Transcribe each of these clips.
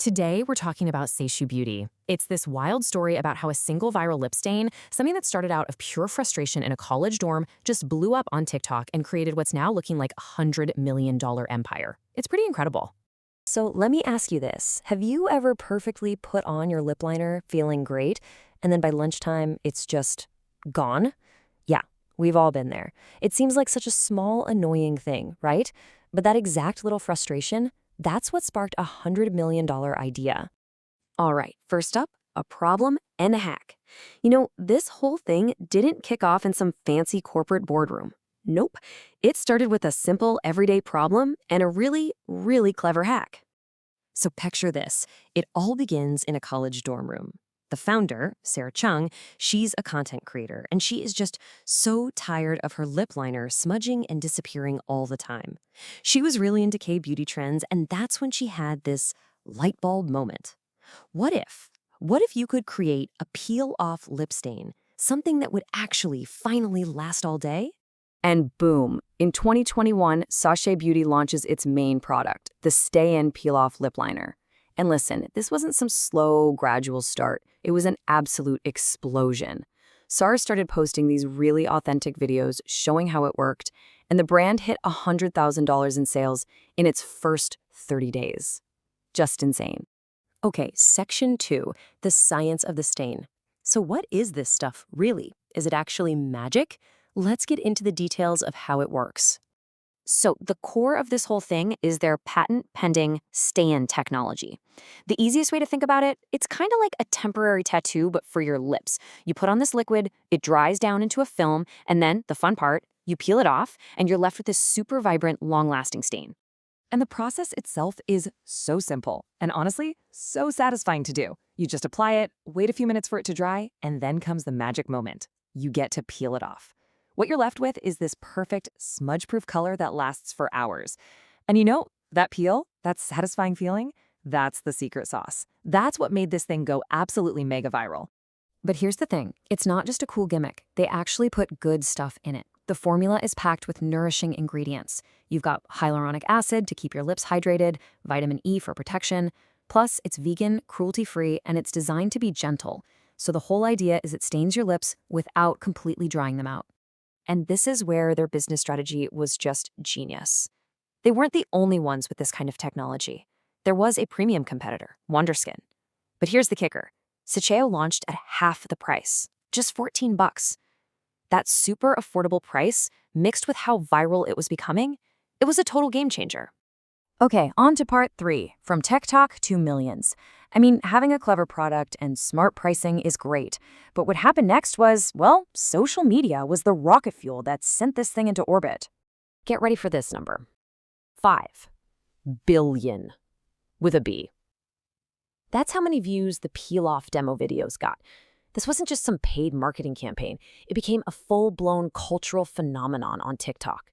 Today, we're talking about Sacheu Beauty. It's this wild story about how a single viral lip stain, something that started out of pure frustration in a college dorm, just blew up on TikTok and created what's now looking like a $100 million empire. It's pretty incredible. So let me ask you this. Have you ever perfectly put on your lip liner feeling great, and then by lunchtime, it's just gone? Yeah, we've all been there. It seems like such a small, annoying thing, right? But that exact little frustration, that's what sparked a $100 million idea. All right, first up, a problem and a hack. This whole thing didn't kick off in some fancy corporate boardroom. Nope. It started with a simple, everyday problem and a really, really clever hack. So picture this. It all begins in a college dorm room. The founder, Sarah Chung, she's a content creator, and she is just so tired of her lip liner smudging and disappearing all the time. She was really into K-beauty trends, and that's when she had this light bulb moment. What if? What if you could create a peel-off lip stain, something that would actually finally last all day? And boom, in 2021, Sacheu Beauty launches its main product, the Stay-In Peel-Off Lip Liner. And listen, this wasn't some slow, gradual start. It was an absolute explosion. SARS started posting these really authentic videos showing how it worked, and the brand hit $100,000 in sales in its first 30 days. Just insane. Okay, section 2, the science of the stain. So what is this stuff really? Is it actually magic? Let's get into the details of how it works. So the core of this whole thing is their patent-pending stay-in technology. The easiest way to think about it, it's kind of like a temporary tattoo, but for your lips. You put on this liquid, it dries down into a film, and then, the fun part, you peel it off, and you're left with this super vibrant, long-lasting stain. And the process itself is so simple, and honestly, so satisfying to do. You just apply it, wait a few minutes for it to dry, and then comes the magic moment. You get to peel it off. What you're left with is this perfect, smudge-proof color that lasts for hours. And that peel, that satisfying feeling, that's the secret sauce. That's what made this thing go absolutely mega viral. But here's the thing. It's not just a cool gimmick. They actually put good stuff in it. The formula is packed with nourishing ingredients. You've got hyaluronic acid to keep your lips hydrated, vitamin E for protection. Plus, it's vegan, cruelty-free, and it's designed to be gentle. So the whole idea is it stains your lips without completely drying them out. And this is where their business strategy was just genius. They weren't the only ones with this kind of technology. There was a premium competitor, Wonderskin. But here's the kicker. Sacheu launched at half the price, just $14. That super affordable price, mixed with how viral it was becoming, it was a total game changer. Okay, on to part 3, from tech talk to millions. I mean, having a clever product and smart pricing is great, but what happened next was, well, social media was the rocket fuel that sent this thing into orbit. Get ready for this number. 5 billion, with a B. That's how many views the peel-off demo videos got. This wasn't just some paid marketing campaign. It became a full-blown cultural phenomenon on TikTok.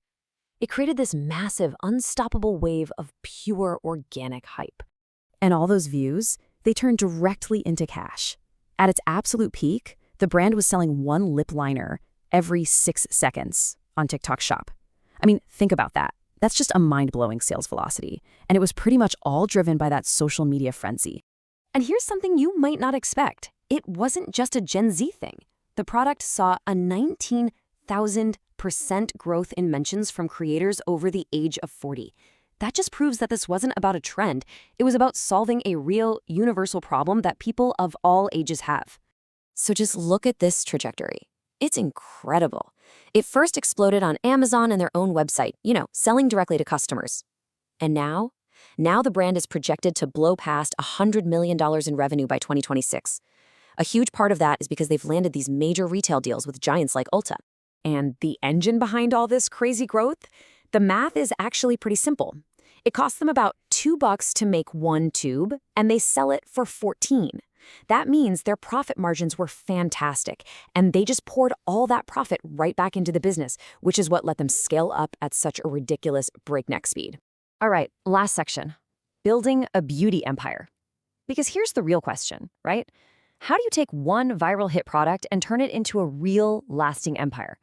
It created this massive, unstoppable wave of pure organic hype. And all those views, they turned directly into cash. At its absolute peak, the brand was selling one lip liner every 6 seconds on TikTok Shop. I mean, think about that. That's just a mind-blowing sales velocity. And it was pretty much all driven by that social media frenzy. And here's something you might not expect. It wasn't just a Gen Z thing. The product saw a 19,000% growth in mentions from creators over the age of 40. That just proves that this wasn't about a trend. It was about solving a real, universal problem that people of all ages have. So just look at this trajectory. It's incredible. It first exploded on Amazon and their own website, selling directly to customers. And now the brand is projected to blow past $100 million in revenue by 2026. A huge part of that is because they've landed these major retail deals with giants like Ulta. And the engine behind all this crazy growth? The math is actually pretty simple. It costs them about $2 to make one tube, and they sell it for $14. That means their profit margins were fantastic, and they just poured all that profit right back into the business, which is what let them scale up at such a ridiculous breakneck speed. All right, last section. Building a beauty empire. Because here's the real question, right? How do you take one viral hit product and turn it into a real, lasting empire?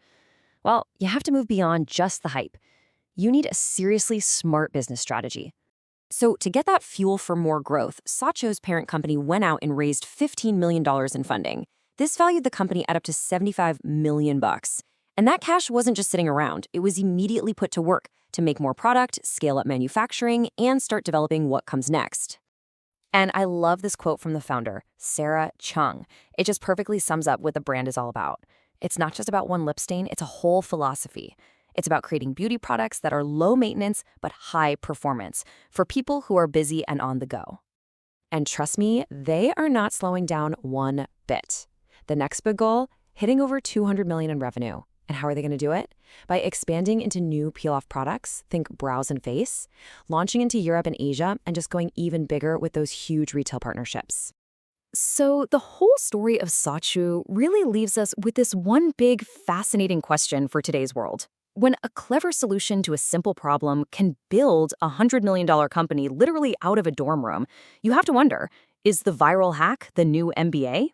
Well, you have to move beyond just the hype. You need a seriously smart business strategy. So, to get that fuel for more growth, Sacheu's parent company went out and raised $15 million in funding. This valued the company at up to 75 million bucks. And that cash wasn't just sitting around. It was immediately put to work to make more product, scale up manufacturing, and start developing what comes next. And I love this quote from the founder, Sarah Chung. It just perfectly sums up what the brand is all about. It's not just about one lip stain, it's a whole philosophy. It's about creating beauty products that are low maintenance but high performance for people who are busy and on the go. And trust me, they are not slowing down one bit. The next big goal, hitting over $200 million in revenue. And how are they going to do it? By expanding into new peel-off products, think brows and face, launching into Europe and Asia, and just going even bigger with those huge retail partnerships. So the whole story of Sacheu really leaves us with this one big, fascinating question for today's world. When a clever solution to a simple problem can build a $100 million company literally out of a dorm room, you have to wonder, is the viral hack the new MBA?